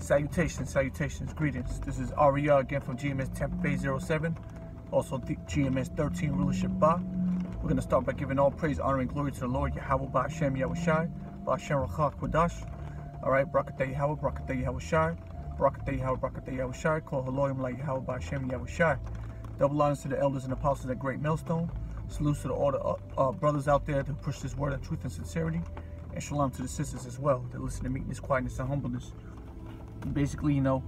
Salutations, salutations, greetings. This is Aria again from GMS Tampa Bay 07, also GMS 13 Rulership Ba. We're going to start by giving all praise, honor, and glory to the Lord Yahweh Ba'Hashem Yahushai, Ba'Hashem Rachach Kodash. Alright, Barakateh Yahweh, Barakateh Yahushai, Barakateh Yahweh, Barakateh Yahushai, Kol Haloim La Yahweh Ba'Hashem Yahushai. Double honors to the elders and apostles at Great Millstone. Salutes to all the brothers out there that push this word of truth and sincerity. And shalom to the sisters as well that listen to meekness, quietness, and humbleness. Basically, you know,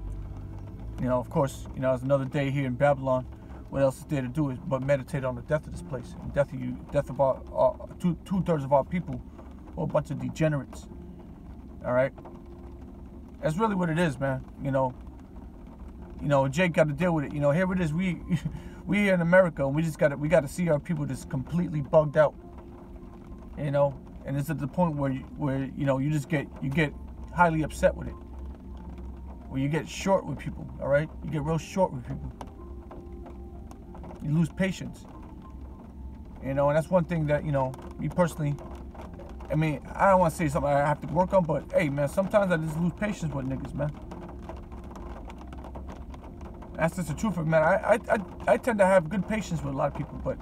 of course, it's another day here in Babylon. What else is there to do but meditate on the death of this place, and death of our two-thirds of our people, or a bunch of degenerates. All right, that's really what it is, man. Jake got to deal with it. Here it is. We here in America, and we got to see our people just completely bugged out. And it's at the point where you get highly upset with it. Where you get short with people, all right? You get real short with people. You lose patience. And that's one thing that, me personally, I don't want to say something I have to work on, but hey, man, sometimes I just lose patience with niggas, man. That's just the truth of it, man. I tend to have good patience with a lot of people, but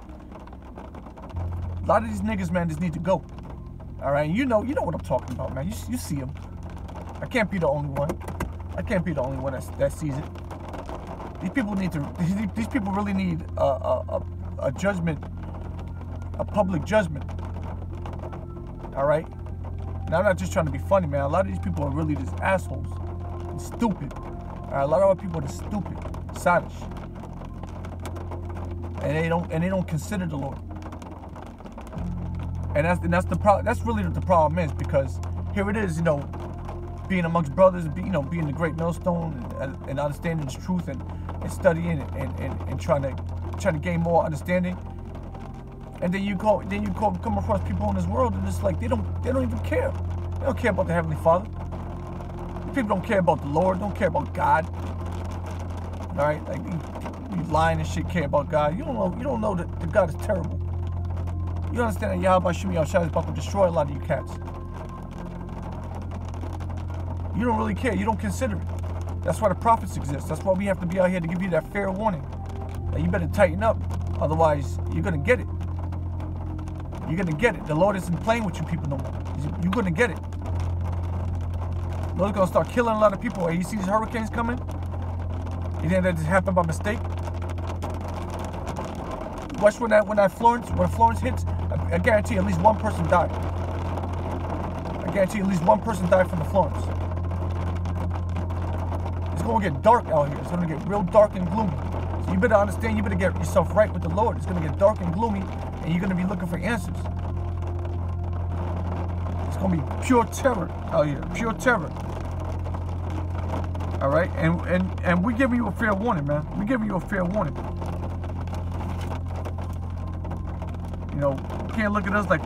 a lot of these niggas, man, just need to go. All right? And you know what I'm talking about, man. You see them. I can't be the only one. I can't be the only one that sees it. These people really need a judgment, a public judgment. All right? Now, I'm not just trying to be funny, man. A lot of these people are really just assholes and stupid. All right? A lot of our people are just stupid, savage, and they don't consider the Lord. And that's the problem. That's really what the problem is, because here it is, being amongst brothers, being the Great Millstone, and understanding the truth, and studying and trying to gain more understanding. And then you come across people in this world, and it's like they don't even care. They don't care about the Heavenly Father. People don't care about the Lord. Don't care about God. All right, like you lying and shit. Care about God. You don't know that God is terrible. You understand that Yahweh Ba'Hashem Yahushai is about to destroy a lot of you cats. You don't really care. You don't consider it. That's why the prophets exist. That's why we have to be out here to give you that fair warning. That you better tighten up. Otherwise, you're going to get it. You're going to get it. The Lord isn't playing with you people no more. You're going to get it. The Lord's going to start killing a lot of people. Hey, you see these hurricanes coming? You think that just happened by mistake? Watch when Florence hits, I guarantee at least one person died. I guarantee at least one person died from the Florence. It's going to get dark out here. It's going to get real dark and gloomy. So you better understand, you better get yourself right with the Lord. It's going to get dark and gloomy, and you're going to be looking for answers. It's going to be pure terror out here. Pure terror. All right? And we're giving you a fair warning, man. We're giving you a fair warning. You can't look at us like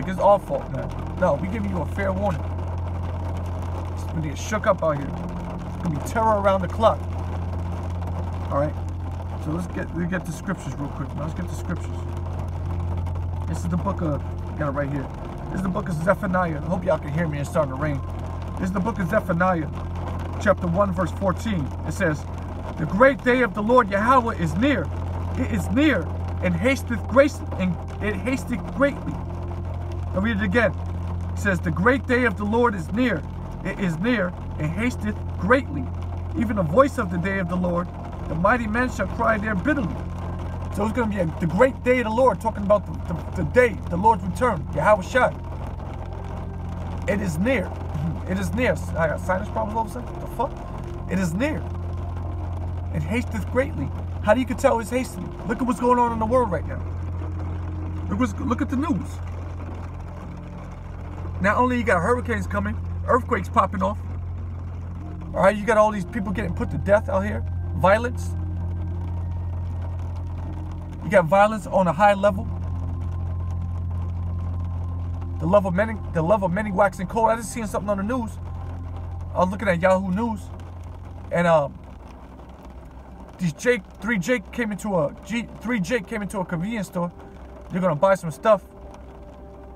it's our fault, man. No, we giving you a fair warning. It's gonna get shook up out here. It's gonna be terror around the clock. All right. So let's get the scriptures real quick, man. Let's get the scriptures. This is the book of, got it right here. This is the book of Zephaniah. I hope y'all can hear me. It's starting to rain. This is the book of Zephaniah, chapter 1, verse 14. It says, "The great day of the Lord Yahweh is near. It is near. And hasteth greatly." I'll read it again. It says, "The great day of the Lord is near. It is near, and hasteth greatly. Even the voice of the day of the Lord, the mighty men shall cry there bitterly." So it's going to be the great day of the Lord, talking about the day, the Lord's return, Yahweh Shai. It is near. It is near. I got sinus problems all of a sudden. What the fuck? It is near. And hasteth greatly. How do you can tell it's hastily? Look at what's going on in the world right now. Look at the news. Not only you got hurricanes coming, earthquakes popping off. All right, you got all these people getting put to death out here. Violence. You got violence on a high level. The love of many waxing cold. I just seen something on the news. I was looking at Yahoo News, and three Jake came into a convenience store. They're gonna buy some stuff,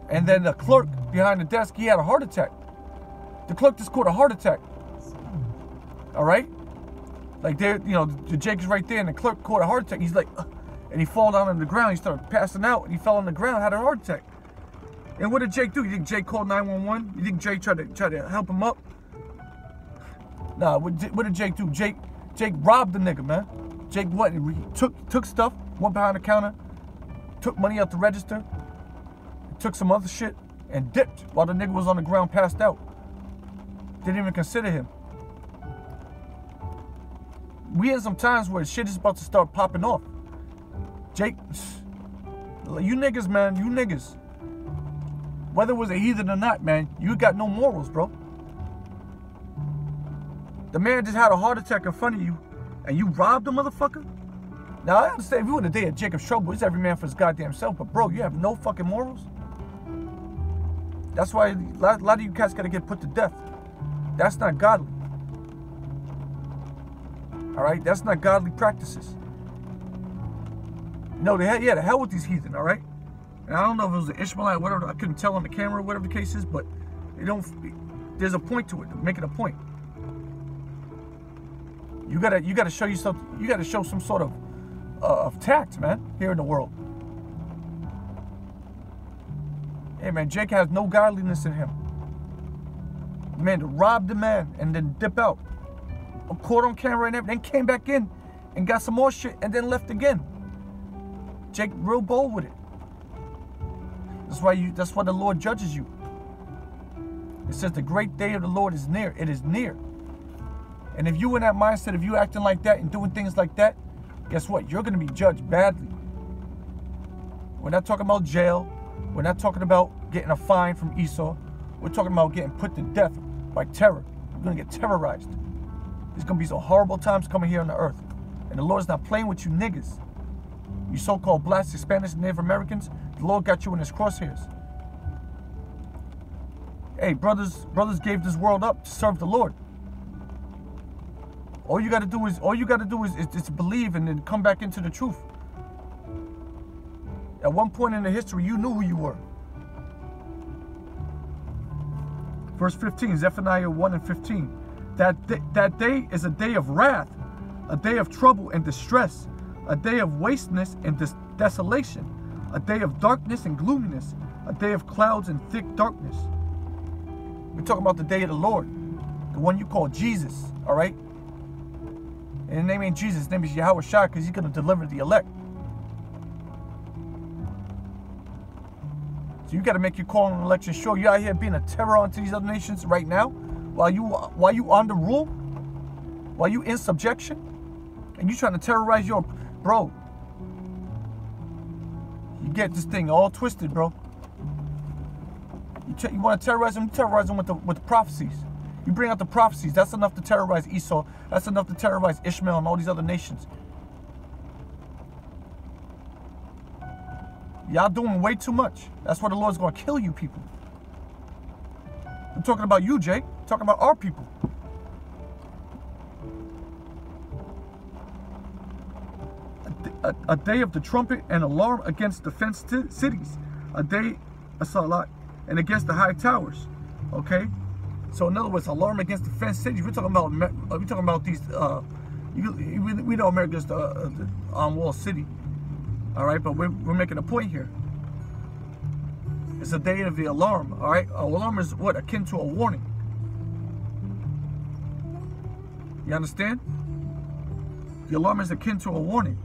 and then the clerk behind the desk, he had a heart attack. The clerk just caught a heart attack. All right? Like there, you know, the Jake is right there, and the clerk caught a heart attack. He's like, and he fall down on the ground. He started passing out, and he fell on the ground, had a heart attack. And what did Jake do? You think Jake called 911? You think Jake tried to help him up? Nah. What did Jake do? Jake robbed the nigga, man. Jake what? He took stuff, went behind the counter, took money out the register, took some other shit, and dipped while the nigga was on the ground, passed out. Didn't even consider him. We in some times where shit is about to start popping off. Jake, you niggas, man, you niggas. Whether it was a heathen or not, man, you got no morals, bro. The man just had a heart attack in front of you, and you robbed the motherfucker? Now, I understand if you were in the day of Jacob's trouble, it's every man for his goddamn self, but bro, you have no fucking morals? That's why a lot of you cats gotta get put to death. That's not godly. All right, that's not godly practices. No, the hell with these heathen. All right, and I don't know if it was an Ishmaelite, whatever. I couldn't tell on the camera, whatever the case is, but there's a point to it. Make it a point. You gotta show yourself. You gotta show some sort of tact, man, here in the world. Hey, man, Jake has no godliness in him. Man, to rob the man and then dip out. Caught on camera and everything, then came back in and got some more shit and then left again. Jake real bold with it. That's why the Lord judges you. It says the great day of the Lord is near. It is near. And if you in that mindset, if you acting like that and doing things like that, guess what? You're going to be judged badly. We're not talking about jail. We're not talking about getting a fine from Esau. We're talking about getting put to death by terror. You're going to get terrorized. There's going to be some horrible times coming here on the earth. And the Lord's not playing with you niggas. You so-called blacks, Hispanics, and Native Americans, the Lord got you in his crosshairs. Hey, brothers gave this world up to serve the Lord. All you got to do is believe and then come back into the truth. At one point in the history, you knew who you were. Verse 15, Zephaniah 1 and 15. That day is a day of wrath, a day of trouble and distress, a day of wasteness and desolation, a day of darkness and gloominess, a day of clouds and thick darkness. We're talking about the day of the Lord, the one you call Jesus, all right? And his name ain't Jesus, his name is Yahweh Shai, because he's going to deliver the elect. So you got to make your call on election sure. You out here being a terror onto these other nations right now, while you under rule, while you in subjection, and you trying to terrorize your bro. You get this thing all twisted, bro. You want to terrorize them? You terrorize them with the prophecies. You bring out the prophecies. That's enough to terrorize Esau. That's enough to terrorize Ishmael and all these other nations. Y'all doing way too much. That's why the Lord's going to kill you people. I'm talking about you, Jake. I'm talking about our people. A day of the trumpet and alarm against the fenced cities. A day, I saw a lot, and against the high towers. Okay? So in other words, alarm against the fenced cities. We're talking about these, we know America's the on-wall city. All right, but we're making a point here. It's a day of the alarm, all right? An alarm is what? Akin to a warning. You understand? The alarm is akin to a warning.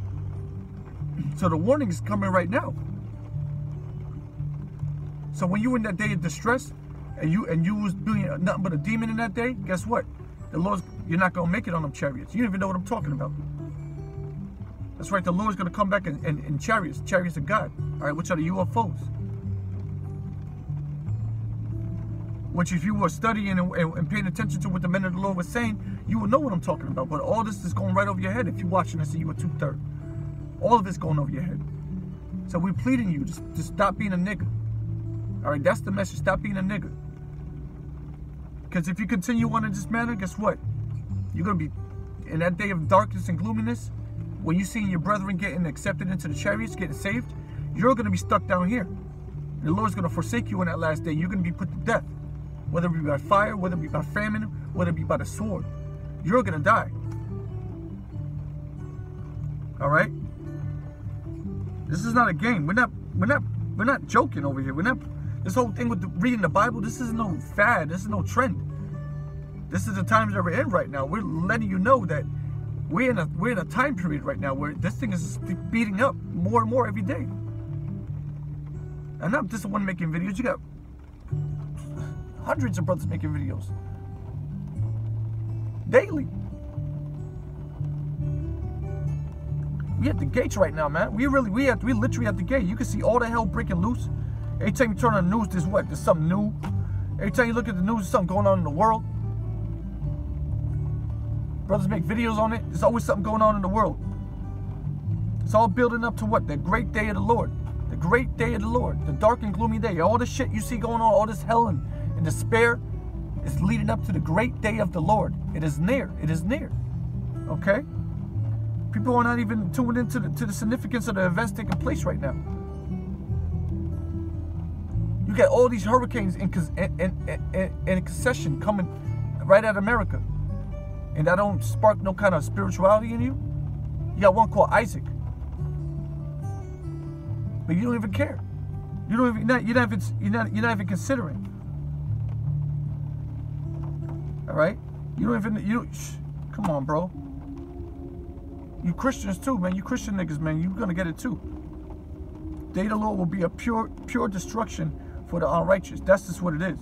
So the warning is coming right now. So when you in that day of distress, and you was doing nothing but a demon in that day, guess what? You're not gonna make it on them chariots. You don't even know what I'm talking about. That's right, the Lord's going to come back in chariots of God, all right, which are the UFOs. Which if you were studying and paying attention to what the men of the Lord was saying, you would know what I'm talking about. But all this is going right over your head if you're watching this and you were 2/3. All of it's going over your head. So we're pleading you, just stop being a nigga. All right, that's the message, stop being a nigga. Because if you continue on in this manner, guess what? You're going to be in that day of darkness and gloominess. When you see your brethren getting accepted into the chariots, getting saved, you're going to be stuck down here. And the Lord's going to forsake you in that last day. You're going to be put to death. Whether it be by fire, whether it be by famine, whether it be by the sword. You're gonna die. All right? This is not a game. We're not joking over here. This whole thing with reading the Bible, this is no fad. This is no trend. This is the times that we're in right now. We're letting you know that we're in a time period right now where this thing is speeding up more and more every day. And not just the one making videos. You got hundreds of brothers making videos daily. We at the gates right now, man. We literally at the gate. You can see all the hell breaking loose. Every time you turn on the news, there's something new. Every time you look at the news, there's something going on in the world. Brothers make videos on it. There's always something going on in the world. It's all building up to what? The great day of the Lord. The great day of the Lord. The dark and gloomy day. All the shit you see going on, all this hell and despair is leading up to the great day of the Lord. It is near. It is near. Okay? People are not even tuned into the significance of the events taking place right now. You got all these hurricanes in succession coming right at America. And that don't spark no kind of spirituality in you. You got one called Isaac. But you don't even care. You're not even considering. All right? Come on, bro. You Christians too, man. You Christian niggas, man. You're gonna get it too. Day of the Lord will be a pure destruction for the unrighteous. That's just what it is.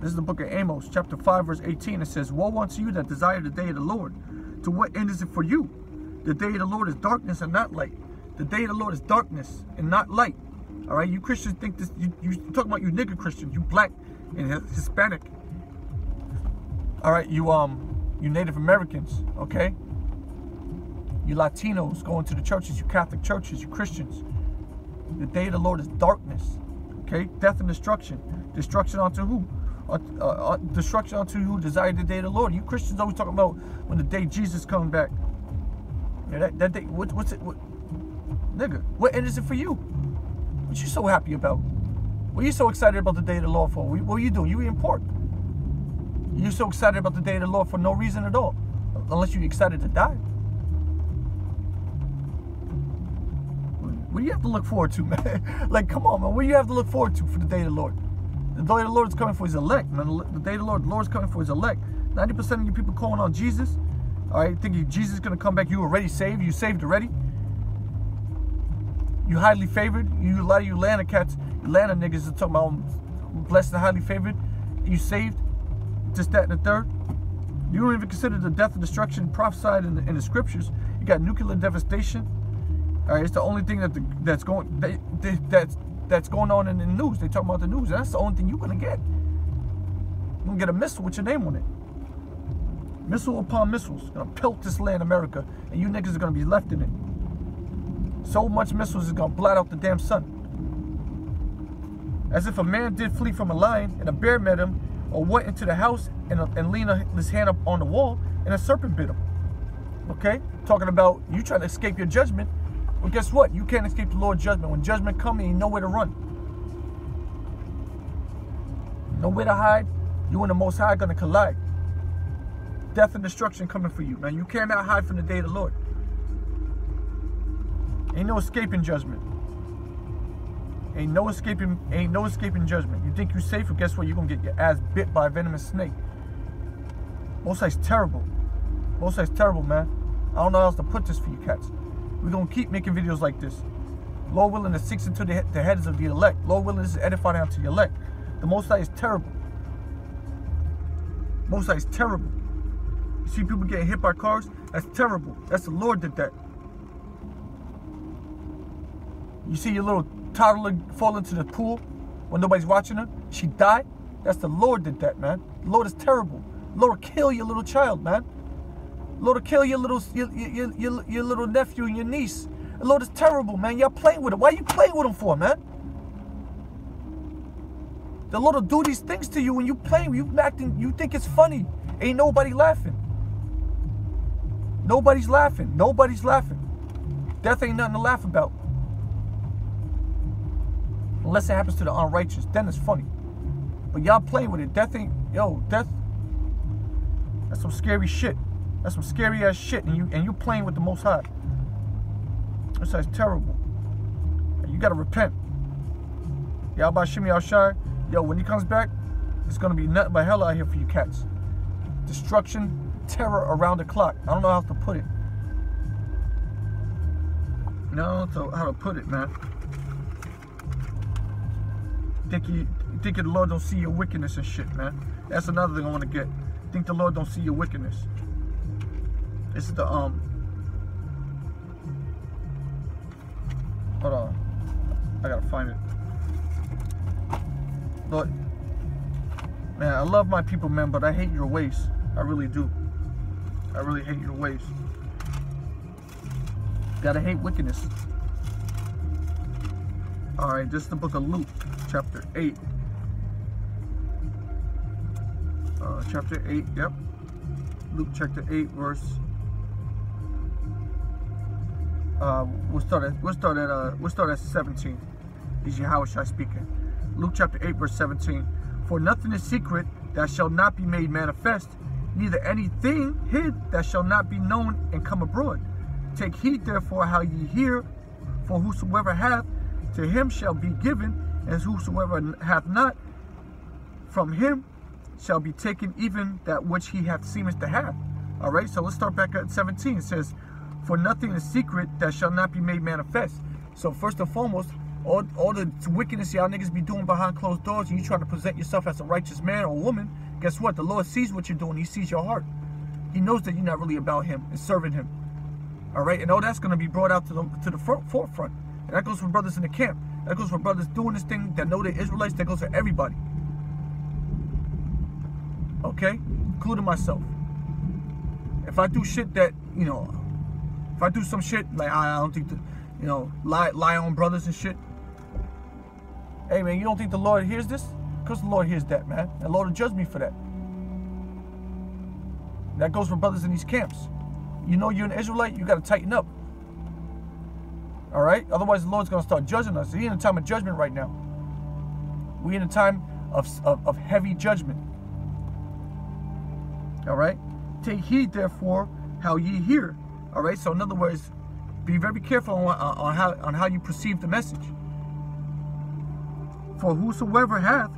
This is the book of Amos, chapter 5, verse 18. It says, "Woe unto you that desire the day of the Lord. To what end is it for you? The day of the Lord is darkness and not light." The day of the Lord is darkness and not light. All right, you Christians think this. You talking about you nigger Christians, you black and Hispanic. All right, you Native Americans, okay? You Latinos going to the churches, you Catholic churches, you Christians. The day of the Lord is darkness, okay? Death and destruction. Destruction unto who? Destruction unto who desire the day of the Lord. You Christians always talking about when the day Jesus comes back. Yeah, that day. What's it? Nigga, what end is it for you? What you so happy about? What are you so excited about the day of the Lord for? What are you doing? You eating pork. You're so excited about the day of the Lord for no reason at all. Unless you're excited to die. What do you have to look forward to, man? Like, come on, man. What do you have to look forward to for the day of the Lord? The day of the Lord is coming for his elect, man. The day of the Lord is coming for his elect. 90% of you people calling on Jesus, all right, thinking Jesus is going to come back. You already saved. You saved already. You highly favored. A lot of you Atlanta cats, Atlanta niggas are talking about blessed and highly favored. You saved. Just that and the third. You don't even consider the death and destruction prophesied in the scriptures. You got nuclear devastation. All right, it's the only thing that's going on in the news. They talk about the news. And that's the only thing you're gonna get. You're gonna get a missile with your name on it. Missile upon missiles, gonna pelt this land, America, and you niggas are gonna be left in it. So much missiles is gonna blot out the damn sun. As if a man did flee from a lion and a bear met him, or went into the house and leaned his hand up on the wall and a serpent bit him. Okay? Talking about you trying to escape your judgment. Well, guess what? You can't escape the Lord's judgment. When judgment comes, you ain't nowhere to run. Nowhere to hide. You and the Most High are going to collide. Death and destruction coming for you. Now, you cannot hide from the day of the Lord. Ain't no escaping judgment. Ain't no escaping judgment. You think you're safe, but guess what? You're going to get your ass bit by a venomous snake. Most High's terrible. Most High's terrible, man. I don't know how else to put this for you cats. We're going to keep making videos like this. Lord willing, it sinks into the heads of the elect. Lord willing, this is edifying down to the elect. The Most High is terrible. Most High is terrible. You see people getting hit by cars? That's terrible. That's the Lord did that. You see your little toddler fall into the pool when nobody's watching her? She died? That's the Lord did that, man. The Lord is terrible. The Lord will kill your little child, man. The Lord will kill your little nephew and your niece. The Lord is terrible, man. Y'all playing with him. Why are you playing with him for, man? The Lord will do these things to you when you playing, you acting, you think it's funny. Ain't nobody laughing. Nobody's laughing. Nobody's laughing. Death ain't nothing to laugh about. Unless it happens to the unrighteous, then it's funny. But y'all playing with it. Death ain't, death. That's some scary shit. That's some scary ass shit, and you playing with the Most High. That's terrible. You gotta repent. Yahweh Shem Yahushai, yo, when he comes back, it's gonna be nothing but hell out here for you cats. Destruction, terror around the clock. I don't know how to put it. No, how to put it, man. Think the Lord don't see your wickedness and shit, man. That's another thing I want to get. Think the Lord don't see your wickedness. This is the hold on, I gotta find it. Lord, man, I love my people, man, but I hate your ways. I really do. I really hate your ways. Gotta hate wickedness. Alright, this is the book of Luke, chapter 8. Chapter 8, yep. Luke chapter 8, verse. We'll start at 17. Is Yahushua speaking. Luke chapter 8, verse 17. For nothing is secret that shall not be made manifest, neither anything hid that shall not be known and come abroad. Take heed therefore how ye hear, for whosoever hath, to him shall be given, and whosoever hath not, from him shall be taken even that which he hath seemeth to have. Alright, so let's start back at 17. It says, for nothing is secret that shall not be made manifest. So first and foremost, all the wickedness y'all niggas be doing behind closed doors, and you trying to present yourself as a righteous man or woman, guess what? The Lord sees what you're doing. He sees your heart. He knows that you're not really about him and serving him. Alright, and all that's going to be brought out to the forefront. And that goes for brothers in the camp. That goes for brothers doing this thing that know they're Israelites. That goes for everybody. Okay? Including myself. If I do shit that, you know, if I do some shit, like I don't think that, you know, lie on brothers and shit. Hey, man, you don't think the Lord hears this? Because the Lord hears that, man. And the Lord will judge me for that. That goes for brothers in these camps. You know you're an Israelite, you got to tighten up. All right? Otherwise, the Lord's going to start judging us. We're in a time of judgment right now. We're in a time of heavy judgment. All right? Take heed, therefore, how ye hear. All right? So, in other words, be very careful on how you perceive the message. For whosoever hath,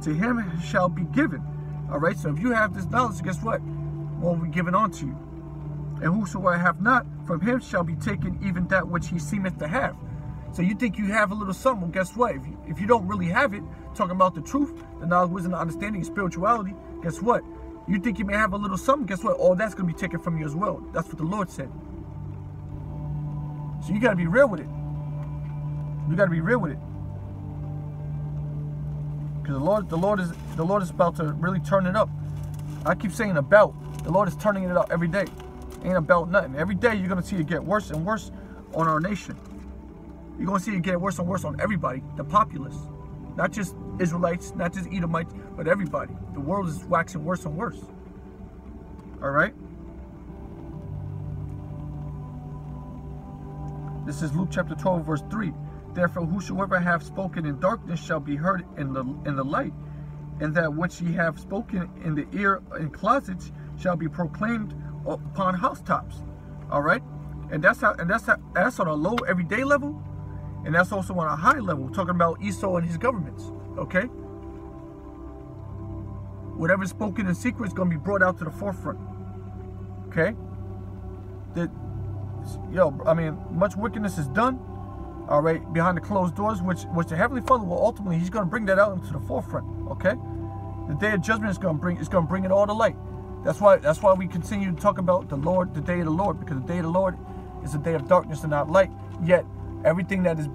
to him shall be given. All right? So, if you have this knowledge, guess what? Will be given unto you. And whosoever hath not, from him shall be taken even that which he seemeth to have. So you think you have a little something, well, guess what? If you don't really have it, talking about the truth, the knowledge, wisdom, the understanding, and spirituality, guess what? You think you may have a little something, guess what? All that's going to be taken from you as well. That's what the Lord said. So you got to be real with it. You got to be real with it. Because the Lord is about to really turn it up. I keep saying about. The Lord is turning it up every day. Ain't about nothing. Every day you're going to see it get worse and worse on our nation. You're going to see it get worse and worse on everybody, the populace. Not just Israelites, not just Edomites, but everybody. The world is waxing worse and worse. All right? This is Luke chapter 12, verse 3. Therefore, whosoever hath spoken in darkness shall be heard in the light, and that which ye have spoken in the ear in closets shall be proclaimed upon housetops. All right, and that's on a low everyday level, and that's also on a high level, talking about Esau and his governments. Okay, whatever's spoken in secret is going to be brought out to the forefront. Okay, I mean, much wickedness is done, all right, behind the closed doors, which the Heavenly Father will ultimately, he's going to bring that out into the forefront. Okay, the day of judgment is going to bring it all to light. That's why we continue to talk about the Lord, the day of the Lord, because the day of the Lord is a day of darkness and not light. Yet everything that's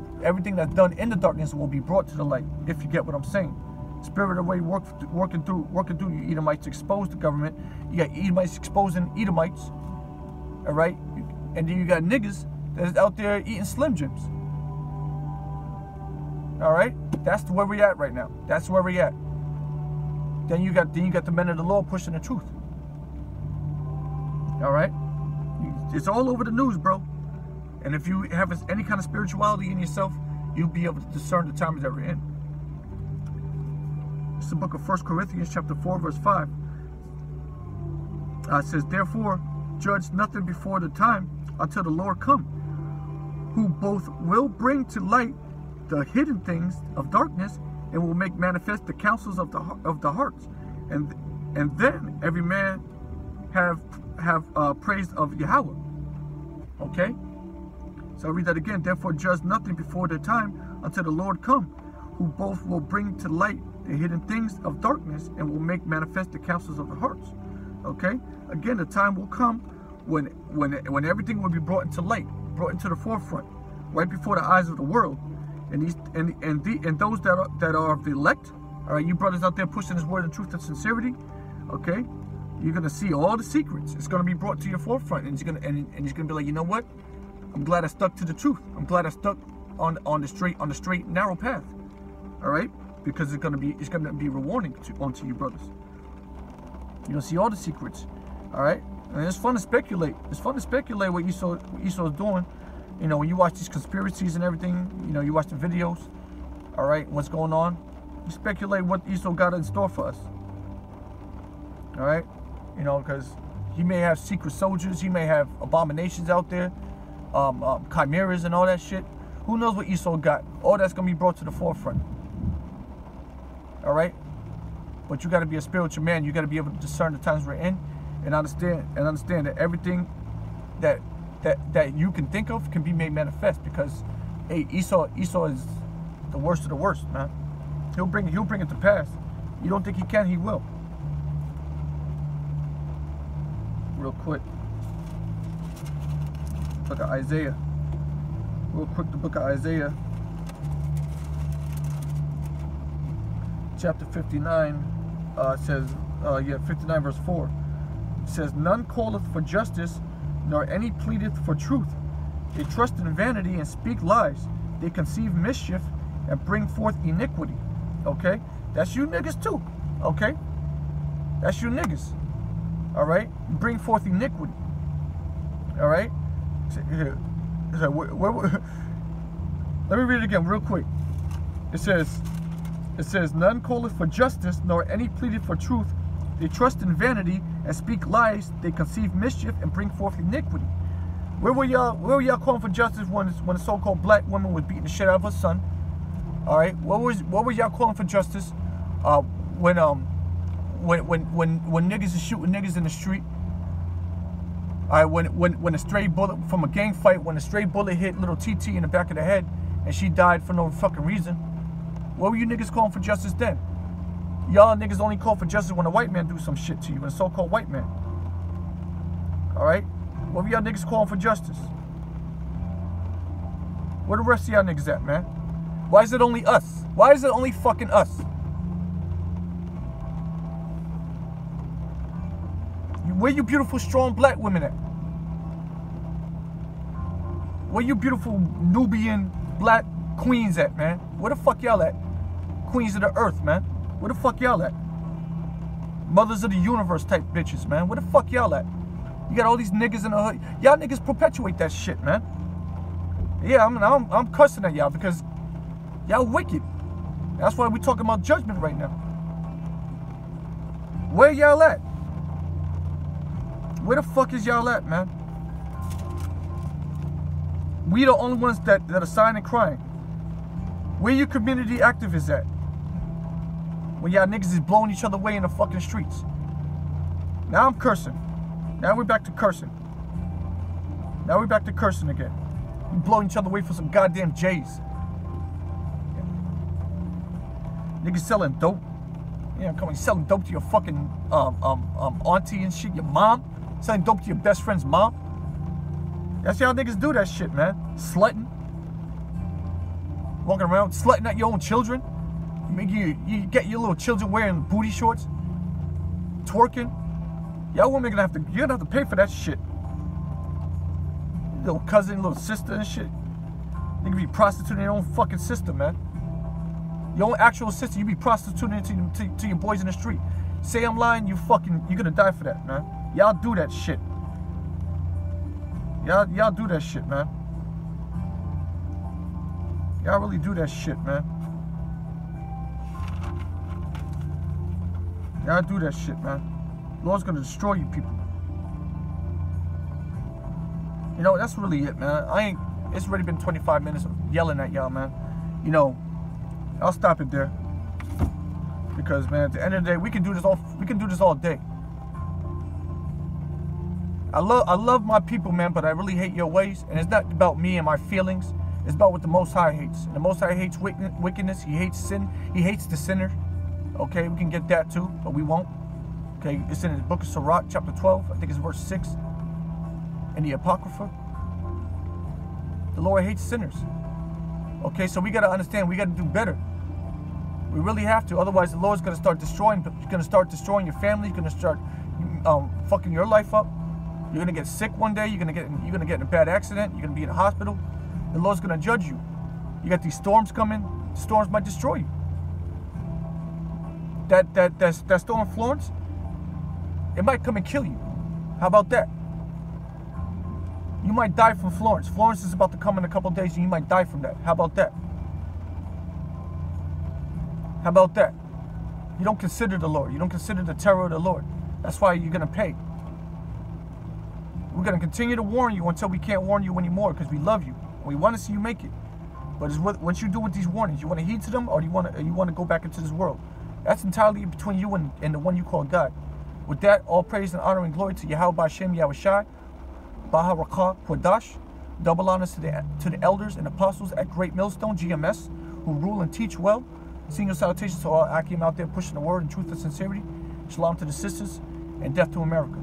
done in the darkness will be brought to the light. If you get what I'm saying, Spirit of the way working through you Edomites to expose the government. You got Edomites exposing Edomites. All right, and then you got niggas that's out there eating Slim Jims. All right, that's where we're at right now. That's where we're at. Then you got the men of the Lord pushing the truth. All right, it's all over the news, bro. And if you have any kind of spirituality in yourself, you'll be able to discern the times that we're in. It's the book of 1 Corinthians chapter 4, verse 5. It says, therefore, judge nothing before the time until the Lord come, who both will bring to light the hidden things of darkness and will make manifest the counsels of the hearts. And then every man have praise of Yahweh. Okay? So I read that again. Therefore judge nothing before the time until the Lord come, who both will bring to light the hidden things of darkness and will make manifest the counsels of the hearts. Okay? Again, the time will come when everything will be brought into light, brought into the forefront, right before the eyes of the world. And those that are of the elect, all right, you brothers out there pushing this word in truth and sincerity, okay, you're gonna see all the secrets. It's gonna be brought to your forefront, and you're gonna be like, you know what? I'm glad I stuck to the truth. I'm glad I stuck on the straight narrow path. All right, because it's gonna be rewarding onto you, brothers. You're gonna see all the secrets. All right, and it's fun to speculate. It's fun to speculate what Esau's doing. You know, when you watch these conspiracies and everything, you know, you watch the videos, all right, what's going on, you speculate what Esau got in store for us, all right, you know, because he may have secret soldiers, he may have abominations out there, chimeras and all that shit. Who knows what Esau got? All that's going to be brought to the forefront, all right, but you got to be a spiritual man. You got to be able to discern the times we're in and understand that everything that you can think of can be made manifest, because hey, Esau is the worst of the worst, man. He'll bring it to pass. You don't think he can? He will. Real quick, book of Isaiah. Real quick, the book of Isaiah, chapter 59. Says 59 verse 4. It says, none calleth for justice, nor any pleadeth for truth. They trust in vanity and speak lies. They conceive mischief and bring forth iniquity. Okay? That's you niggas too. Okay? That's you niggas. Alright? Bring forth iniquity. Alright? Let me read it again real quick. It says, none calleth for justice, nor any pleadeth for truth. They trust in vanity and speak lies. They conceive mischief and bring forth iniquity. Where were y'all calling for justice when the so-called black woman was beating the shit out of her son? All right, what were y'all calling for justice when niggas is shooting niggas in the street? All right, when a stray bullet from a gang fight, when a stray bullet hit little TT in the back of the head and she died for no fucking reason. What were you niggas calling for justice then? Y'all niggas only call for justice when a white man do some shit to you, when a so-called white man. Alright? What were y'all niggas calling for justice? Where the rest of y'all niggas at, man? Why is it only us? Why is it only fucking us? Where you beautiful, strong black women at? Where you beautiful Nubian black queens at, man? Where the fuck y'all at? Queens of the earth, man. Where the fuck y'all at? Mothers of the universe type bitches, man. Where the fuck y'all at? You got all these niggas in the hood. Y'all niggas perpetuate that shit, man. Yeah, I'm cussing at y'all because y'all wicked. That's why we talking about judgment right now. Where y'all at? Where the fuck is y'all at, man? We the only ones that are sighing and crying. Where your community activists at? When y'all niggas is blowing each other away in the fucking streets. Now I'm cursing. Now we're back to cursing. Now we're back to cursing again. We blowing each other away for some goddamn J's. Niggas selling dope. Yeah, come on, you selling dope to your fucking auntie and shit, your mom. Selling dope to your best friend's mom. That's y'all niggas do that shit, man. Slutting. Walking around slutting at your own children. You get your little children wearing booty shorts, twerking. Y'all women you're gonna have to pay for that shit. Little cousin, little sister and shit. You can be prostituting your own fucking sister, man. Your own actual sister, you be prostituting to your boys in the street. Say I'm lying, you're gonna die for that, man. Y'all do that shit. Y'all do that shit, man. Y'all really do that shit, man. Y'all do that shit, man. Lord's gonna destroy you people. You know, that's really it, man. It's already been 25 minutes of yelling at y'all, man. You know, I'll stop it there. Because, man, at the end of the day, we can do this all day. I love my people, man, but I really hate your ways. And it's not about me and my feelings. It's about what the Most High hates. And the Most High hates wickedness. He hates sin. He hates the sinner. Okay, we can get that too, but we won't. Okay, it's in the book of Sirach, chapter 12. I think it's verse 6. In the Apocrypha. The Lord hates sinners. Okay, so we got to understand, we got to do better. We really have to. Otherwise, the Lord's going to start destroying. He's going to start destroying your family. He's going to start fucking your life up. You're going to get sick one day. You're going to get in a bad accident. You're going to be in a hospital. The Lord's going to judge you. You got these storms coming. The storms might destroy you. That storm Florence, it might come and kill you. How about that? You might die from Florence. Florence is about to come in a couple of days and you might die from that. How about that? How about that? You don't consider the Lord. You don't consider the terror of the Lord. That's why you're going to pay. We're going to continue to warn you until we can't warn you anymore because we love you. And we want to see you make it. But it's what you do with these warnings. You want to heed to them or do you want to go back into this world? That's entirely between you and the one you call God. With that, all praise and honor and glory to Yahweh Hashem Yahushai, Baha Rakah Kodash. Double honors to the elders and apostles at Great Millstone, GMS, who rule and teach well. Senior salutations to all Akim out there pushing the word in truth and sincerity. Shalom to the sisters and death to America.